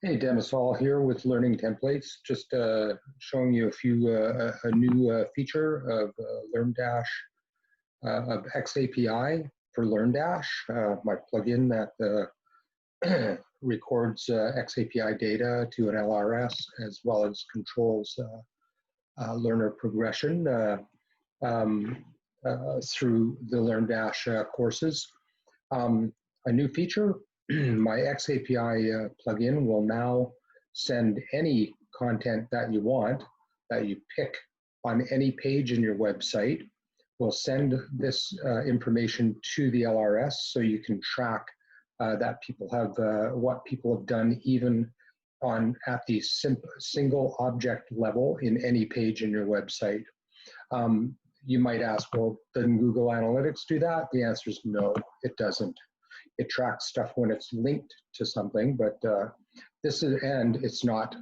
Hey, Dennis Hall here with Learning Templates. Just showing you a new feature of LearnDash, of xAPI for LearnDash, my plugin that records xAPI data to an LRS as well as controls learner progression through the LearnDash courses. A new feature, my xAPI plugin will now send any content that you want, that you pick on any page in your website. We'll send this information to the LRS so you can track that people have what people have done even at the single object level in any page in your website. You might ask, well, doesn't Google Analytics do that? The answer is no, it doesn't. It tracks stuff when it's linked to something, but it's not,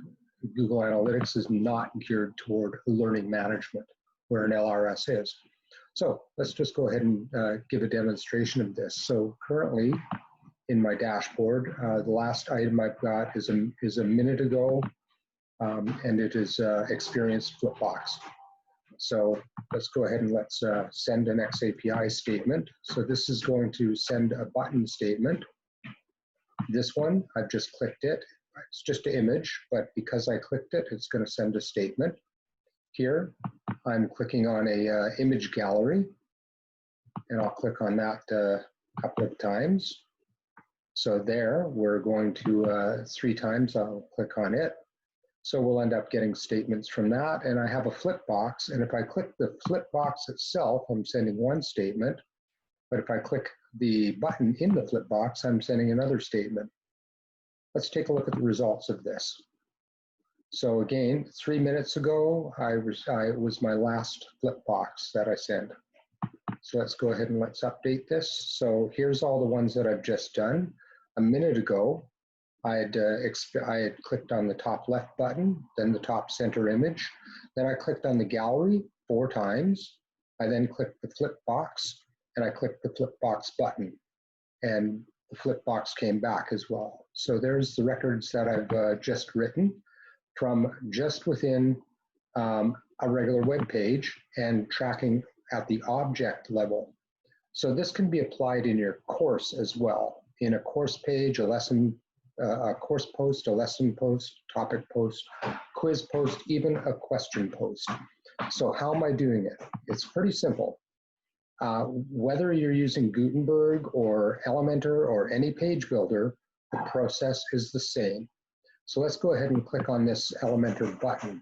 Google Analytics is not geared toward learning management, where an LRS is. So let's just go ahead and give a demonstration of this. So currently in my dashboard, the last item I've got is a minute ago, and it is experienced Flipbox. So let's go ahead and let's send an xAPI statement. So this is going to send a button statement. This one, I've just clicked it. It's just an image, but because I clicked it, it's going to send a statement. Here, I'm clicking on a image gallery, and I'll click on that a couple of times. So there, we're going to 3 times, I'll click on it. So we'll end up getting statements from that. And I have a flip box. And if I click the flip box itself, I'm sending one statement. But if I click the button in the flip box, I'm sending another statement. Let's take a look at the results of this. So again, 3 minutes ago, it was my last flip box that I sent. So let's go ahead and let's update this. So here's all the ones that I've just done. A minute ago, I had clicked on the top left button, then the top center image. Then I clicked on the gallery 4 times. I then clicked the flip box, and I clicked the flip box button. And the flip box came back as well. So there's the records that I've just written from just within a regular web page and tracking at the object level. So this can be applied in your course as well. In a course page, a lesson, a course post, a lesson post, topic post, quiz post, even a question post. So how am I doing it? It's pretty simple. Whether you're using Gutenberg or Elementor or any page builder, the process is the same. So let's go ahead and click on this Elementor button.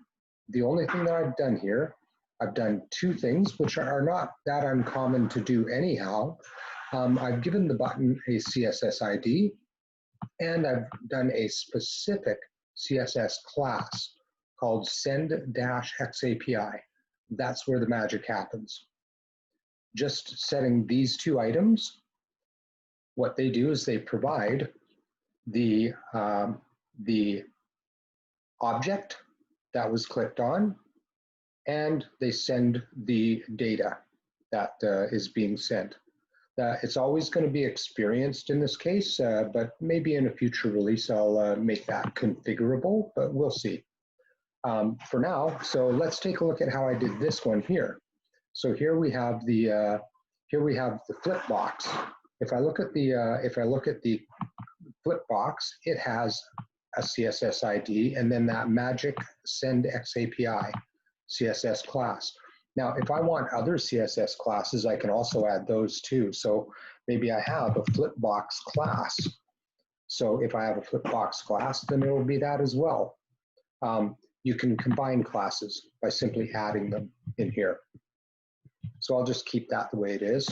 The only thing that I've done here, I've done 2 things, which are not that uncommon to do anyhow. I've given the button a CSS ID, and I've done a specific CSS class called send-xAPI. That's where the magic happens. Just setting these 2 items, what they do is they provide the object that was clicked on, and they send the data that is being sent. It's always going to be experienced in this case, but maybe in a future release I'll make that configurable, but we'll see. For now, so let's take a look at how I did this one here. So here we have the flip box. If I look at the flip box, it has a CSS ID and then that magic send xAPI CSS class. Now, if I want other CSS classes, I can also add those too. So maybe I have a Flipbox class. So if I have a Flipbox class, then it will be that as well. You can combine classes by simply adding them in here. So I'll just keep that the way it is.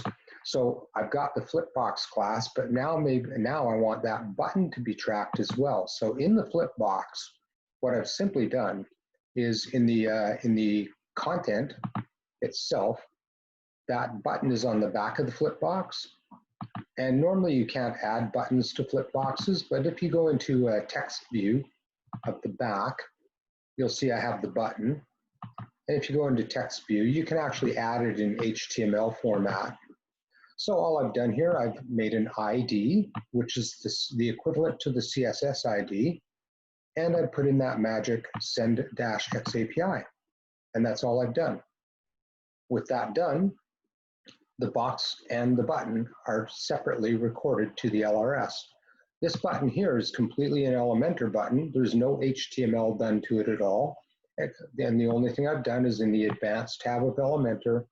So I've got the Flipbox class, but now I want that button to be tracked as well. So in the Flipbox, what I've simply done is in the content itself, that button is on the back of the flip box. And normally you can't add buttons to flip boxes, but if you go into a text view of the back, you'll see I have the button. And if you go into text view, you can actually add it in HTML format. So all I've done here, I've made an ID, which is the equivalent to the CSS ID. and I put in that magic send-xAPI, and that's all I've done. With that done, the box and the button are separately recorded to the LRS. This button here is completely an Elementor button. There's no HTML done to it at all. And the only thing I've done is in the Advanced tab of Elementor,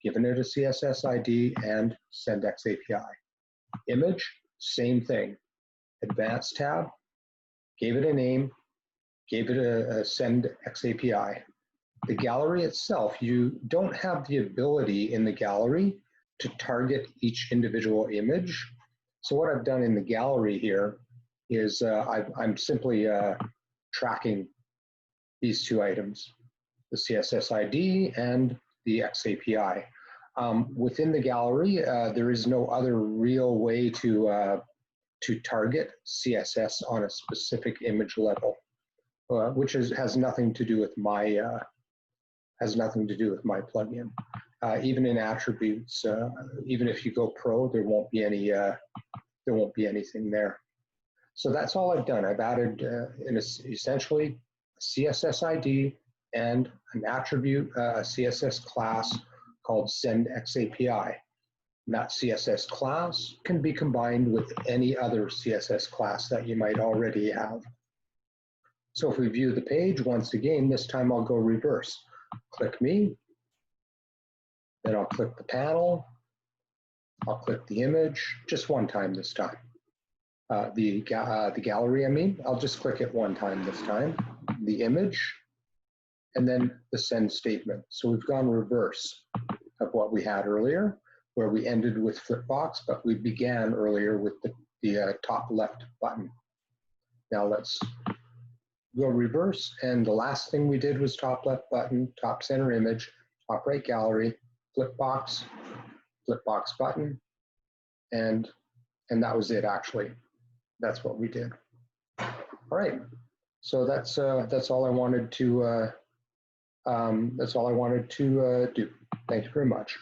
given it a CSS ID and send xAPI. Image, same thing. Advanced tab, gave it a name, gave it a send xAPI. The gallery itself, you don't have the ability in the gallery to target each individual image. So what I've done in the gallery here is I'm simply tracking these two items, the CSS ID and the xAPI. Within the gallery, there is no other real way to target CSS on a specific image level, which has nothing to do with my plugin. Even in attributes, even if you go pro, there won't be anything there. So that's all I've done. I've added essentially a CSS ID and an attribute, a CSS class called send xAPI. And that CSS class can be combined with any other CSS class that you might already have. So if we view the page once again, this time I'll go reverse. Click me, then I'll click the panel, I'll click the image, just one time this time. The gallery, I mean, I'll just click it one time this time, the image, and then the send statement. So we've gone reverse of what we had earlier, where we ended with Flipbox, but we began earlier with the top left button. Now let's go reverse, and the last thing we did was top left button, top center image, top right gallery, Flipbox, Flipbox button, and that was it actually. That's what we did. All right, so that's all I wanted to do. Thank you very much.